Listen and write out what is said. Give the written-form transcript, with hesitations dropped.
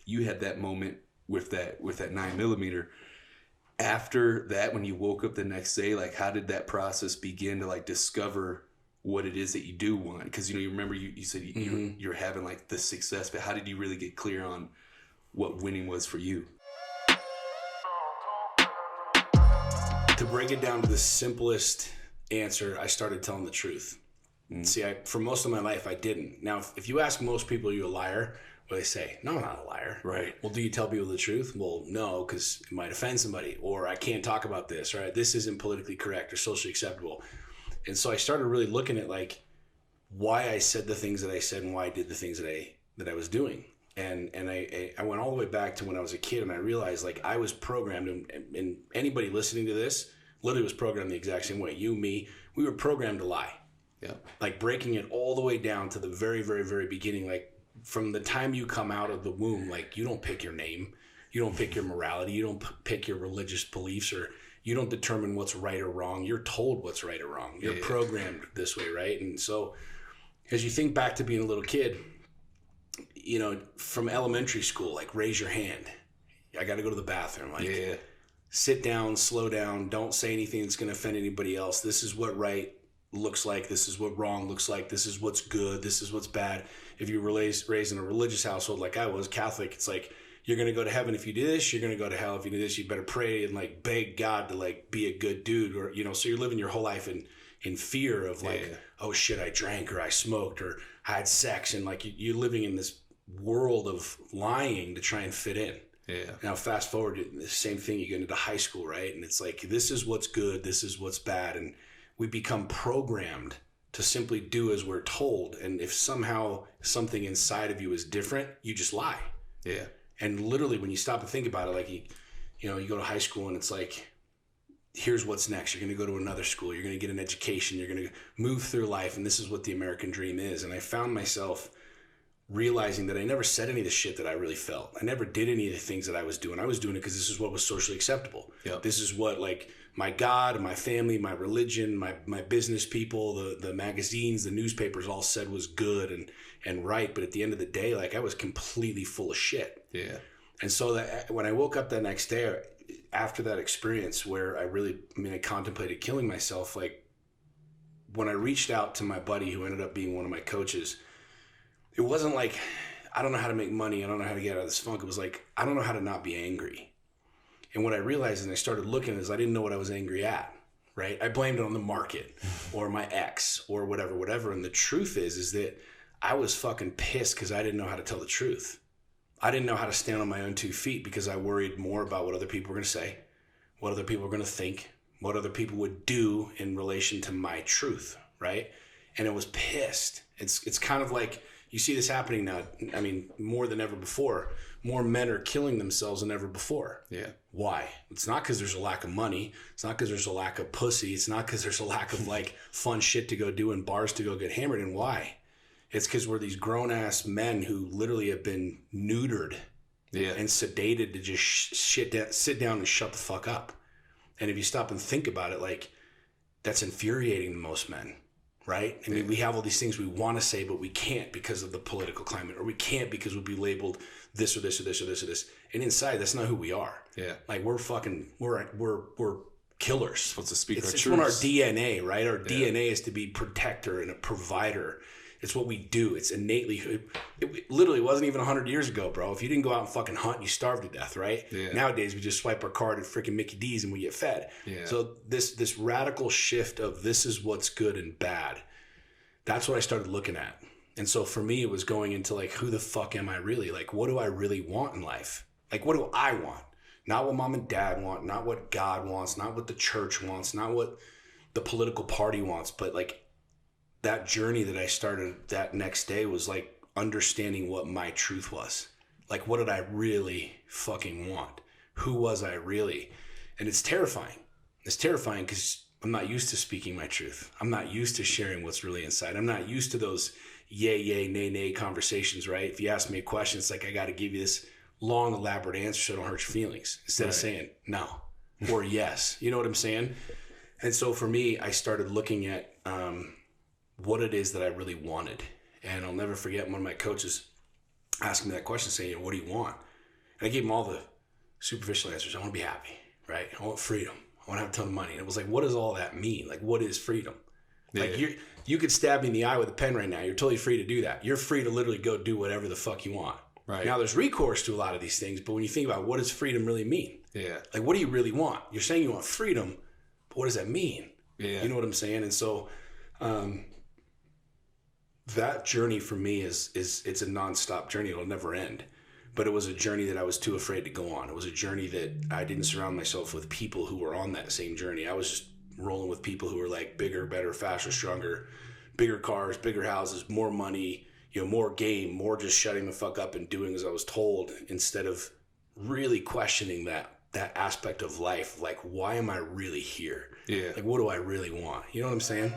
you had that moment with that 9mm. After that, when you woke up the next day, like, how did that process begin to like discover what it is that you do want? Because, you know, you remember you said you're having like the success, but how did you really get clear on what winning was for you? To break it down to the simplest answer, I started telling the truth. See, for most of my life, I didn't. Now, if you ask most people, are you a liar? Well, they say, no, I'm not a liar. Right. Well, do you tell people the truth? Well, no, because it might offend somebody, or I can't talk about this, right? This isn't politically correct or socially acceptable. And so I started really looking at like why I said the things that I said and why I did the things that I was doing. And I went all the way back to when I was a kid, and I realized like I was programmed, and anybody listening to this literally was programmed the exact same way. You, me, we were programmed to lie. Yeah. Like breaking it all the way down to the very, very, very beginning. Like from the time you come out of the womb, like you don't pick your name, you don't pick your morality, you don't pick your religious beliefs, or you don't determine what's right or wrong. You're told what's right or wrong. You're programmed this way, right? And so as you think back to being a little kid, you know, from elementary school, like raise your hand. I got to go to the bathroom. Like sit down, slow down. Don't say anything that's going to offend anybody else. This is what right looks like. This is what wrong looks like. This is what's good. This is what's bad. If you were raised in a religious household like I was, Catholic, it's like, you're going to go to heaven if you do this. You're going to go to hell if you do this. You better pray and like beg God to like be a good dude, or, you know, so you're living your whole life in fear of like, oh shit, I drank or I smoked or I had sex. And like you're living in this world of lying to try and fit in. Yeah. Now fast forward, the same thing, you get into high school, right? And it's like, this is what's good. This is what's bad. And we become programmed to simply do as we're told. And if somehow something inside of you is different, you just lie. Yeah. And literally when you stop and think about it, like, you know, you go to high school and it's like, here's what's next. You're going to go to another school. You're going to get an education. You're going to move through life. And this is what the American dream is. And I found myself realizing that I never said any of the shit that I really felt. I never did any of the things that I was doing. I was doing it because this is what was socially acceptable. Yep. This is what like my God, my family, my religion, my business people, the magazines, the newspapers all said was good and right. But at the end of the day, like I was completely full of shit. Yeah. And so that when I woke up that next day after that experience where I contemplated killing myself, like when I reached out to my buddy who ended up being one of my coaches, it wasn't like, I don't know how to make money. I don't know how to get out of this funk. It was like, I don't know how to not be angry. And what I realized and I started looking is I didn't know what I was angry at, right? I blamed it on the market or my ex or whatever. And the truth is that I was fucking pissed because I didn't know how to tell the truth. I didn't know how to stand on my own 2 feet because I worried more about what other people were going to say, what other people were going to think, what other people would do in relation to my truth, right? And it was pissed. It's kind of like, you see this happening now, I mean, more than ever before. More men are killing themselves than ever before. Yeah. Why? It's not because there's a lack of money. It's not because there's a lack of pussy. It's not because there's a lack of like fun shit to go do and bars to go get hammered. And why? It's because we're these grown-ass men who literally have been neutered and sedated to just sit down and shut the fuck up. And if you stop and think about it, like, that's infuriating to most men. Right? I mean, we have all these things we want to say, but we can't because of the political climate, or we can't because we'll be labeled this or this or this or this or this. And inside, that's not who we are. Yeah. Like we're killers. Supposed to speak our truth. It's one of our DNA, right? Our DNA is to be protector and a provider. It's what we do. It's innately. It literally wasn't even 100 years ago, bro. If you didn't go out and fucking hunt, you starved to death, right? Yeah. Nowadays, we just swipe our card at freaking Mickey D's and we get fed. Yeah. So this radical shift of this is what's good and bad, that's what I started looking at. And so for me, it was going into like, who the fuck am I really? Like, what do I really want in life? Like, what do I want? Not what mom and dad want, not what God wants, not what the church wants, not what the political party wants, but like, that journey that I started that next day was like understanding what my truth was. Like, what did I really fucking want? Who was I really? And it's terrifying. It's terrifying because I'm not used to speaking my truth. I'm not used to sharing what's really inside. I'm not used to those yay, nay conversations, right? If you ask me a question, it's like, I got to give you this long, elaborate answer so I don't hurt your feelings. Instead of saying no or yes. You know what I'm saying? And so for me, I started looking at, what it is that I really wanted. And I'll never forget one of my coaches asking me that question, saying, what do you want? And I gave him all the superficial answers. I want to be happy, right? I want freedom. I want to have a ton of money. And it was like, what does all that mean? Like, what is freedom? Yeah. Like, you could stab me in the eye with a pen right now. You're totally free to do that. You're free to literally go do whatever the fuck you want. Right. Now, there's recourse to a lot of these things, but when you think about what does freedom really mean? Yeah. Like, what do you really want? You're saying you want freedom, but what does that mean? Yeah. You know what I'm saying? And so that journey for me is it's a nonstop journey. It'll never end. But it was a journey that I was too afraid to go on. It was a journey that I didn't surround myself with people who were on that same journey. I was just rolling with people who were like bigger, better, faster, stronger, bigger cars, bigger houses, more money, more game, more just shutting the fuck up and doing as I was told, instead of really questioning that aspect of life. Like, why am I really here? Yeah. Like, what do I really want? You know what I'm saying?